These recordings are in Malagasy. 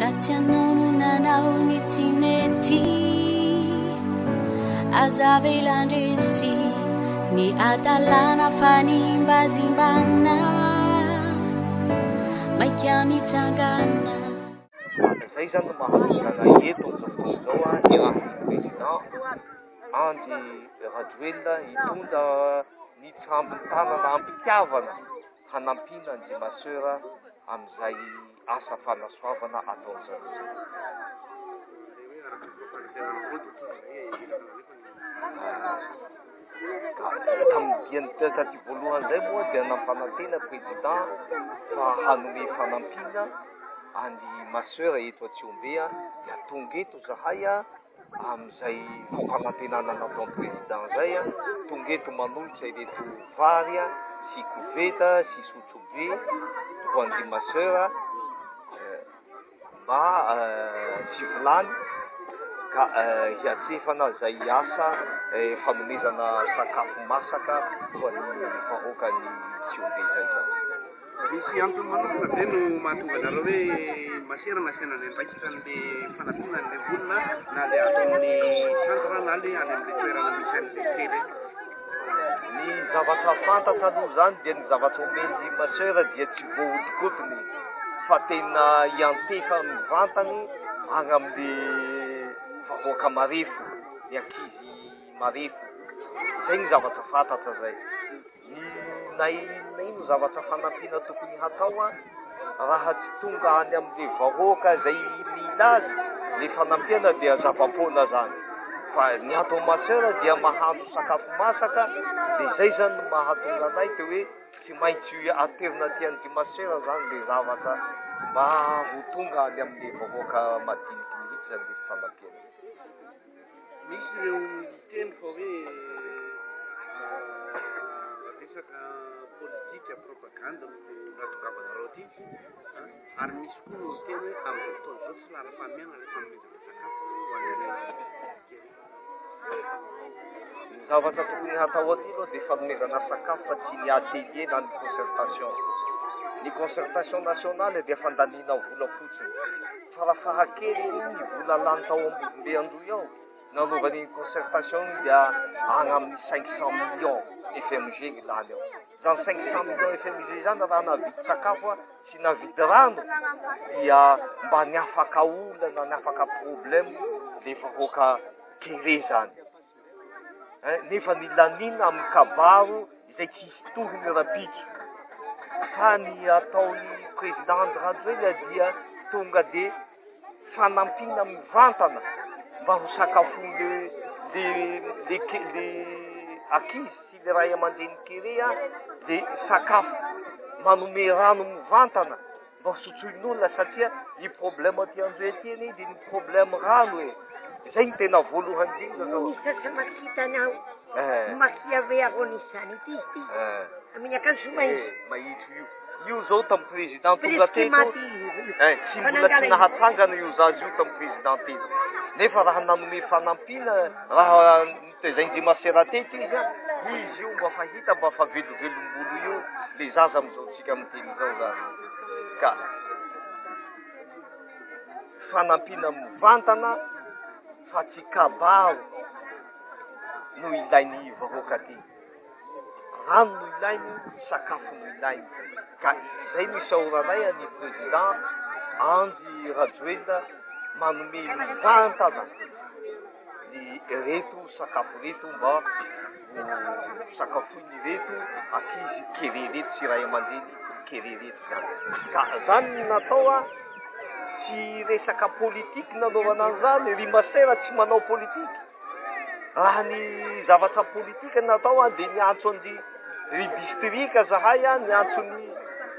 Ratianonu nanaoni tineti azavelandresi ni atalana fanimbazimbana maikiamitangana. Zay zany mahatonga eto am'zao fotoana zao andy rajoelina hitondra ny trambon-tanana ampitiavana hanampiana ny masera am'izay asa fanasoavana ataon'zareo. Tamin'ny diany taty voalohany zay moa dia nampanantena président fa hanome fanampina andy masera eto a Tsihombe dia tonga eto zahay am'izay fanantenana natao président zay tonga eto manolotra ireto vary sy koveta sy sotrobe ho andy masera mba sivilany ka hiatsefana zay asa fanomezana sakafo masaka ho an'ny vahoakany Tsihombe zay zany. Misy antony manokana be no mahatonga anareo hoe masera nasiana andraikitra an'le fanampiana an'le olona na le ato amin'ny centre na le any amin'le toerana misy an'le tele. Ny zavatra fantatra aloha zany dia ny zavatra omen'ny masera dia tsy voahodikotiny fa tena hiantefa mivantany agny amin'le vahoaka marefo, ny ankizy marefo. Zay ny zavatra fantatra zay. Na ino zavatra fanampiana tokony hatao raha tsy tonga any amin'le vahoaka zay mila azy le fanampiana dia zava-poana zany. Fa ny atao masera dia mahandro sakafo masaka dia zay zany no mahatonga anay dia hoe tsy maintsy aterina tian'ity masera zany le zavatra mba ho tonga any amin'le vahoaka madiniky mihitsy zany le fanampiana. Misy ireo miteny fa hoe resaka politika propaganda no ratongavanareo ty ary misy koa no teny hoe amin'izao fotoana zao tsy lara-pamiana le fanomezana sakafo ho an'ilay ny zavatra tokony hatao aty aloha dia fanomezana sakafo fa tsy ny atelier na ny concertation. Ny concertation nationale dia fandaniana vola fotsiny farafahakely ny vola lany tao ambodimbe androy ao nanaovan'ny concertation dia agny amin'ny 500 millions FMG ny lany ao. Zany 500 millions FMG zany raha navidy sakafo sy navidy rano dia mba niafaka olana niafaka problème le vahoaka kere zany. Nefa ny lanina amin'ny kabaro izay tsy hisy tohiny rapiky fa ny ataony président Rajoelina dia tonga de fanampiana mivantana mba ho sakafon'le ankizy sy le ray aman-dreny kere le sakafo manome rano mivantana mba ho sotsoin'olona satria ny problème aty andro etieny dia ny problème rano zay ny tena voalohany indrindra zao. Misy makitanao makiavearonisany ity amin'ny akanjo mahitsy io zao tamin'ny président tonga teto tsy mbola tsy nahatsangana io zazy io tamin'ny président teto nefa raha nanome fanampiana raha zay ndry masera teto izy io mba fahita mba fa velovelombolo io le zaza amizao tsika amin'ny teny zao zany ka fanampiana mivantana fa tsy kabaro no ilainy vahoaka ty. Rano no ilainy, sakafo no ilainy. Ka izay misaoranay ny président Andy Rajoelina manome mivantana ny reto sakafo reto mba ho sakafoiny reto ankizy kere reto sy ray aman-dreny kere reto zany. Ka zany ny natao tsy resaka politika nanaovana an'izany, ry masera tsy manao politika. Raha ny zavatra politika natao dia niantso an'ry distrika zahay niantso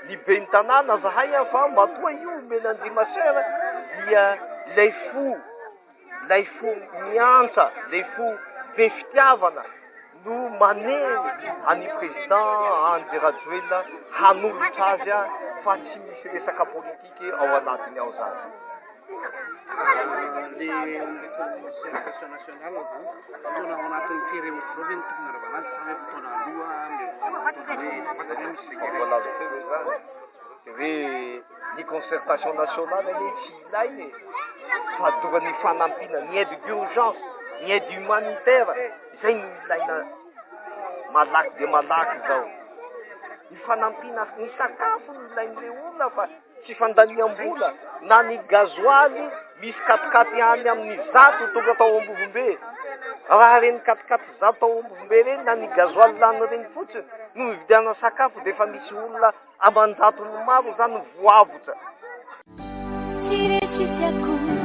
ny ben'ny tanàna zahay fa matoa io menandry masera dia lay fo miantsa lay fo be fitiavana no maneny any président Andy Rajoelina hanolotra azy fa tsy misy resaka politika ao anatiny ao zany. Le concertation nationale fotoana ao anatin'ny terremoto zao ve tokony arovana azy fa hoe fotoana aloha voalaza teo zany de hoe ny ny concertation nationale ane tsy ilainy e. Fa doany fanampina ny aide d'urgence, ny aide humanitaire, izay no ilaina malaky de malaky zao. Ny fanampina ny sakafo no ilain'le olona fa tsy fandaniam-bola na ny gazoaly misy katikaty any amin'ny zato tonga tao Ambovombe. Raha reny katikaty zato tao Ambovombe reny na ny gazoaly lany reny fotsiny no vidiana sakafo de fa misy olona amanjatony maro zany voavotra. Tsy resy tsy akoho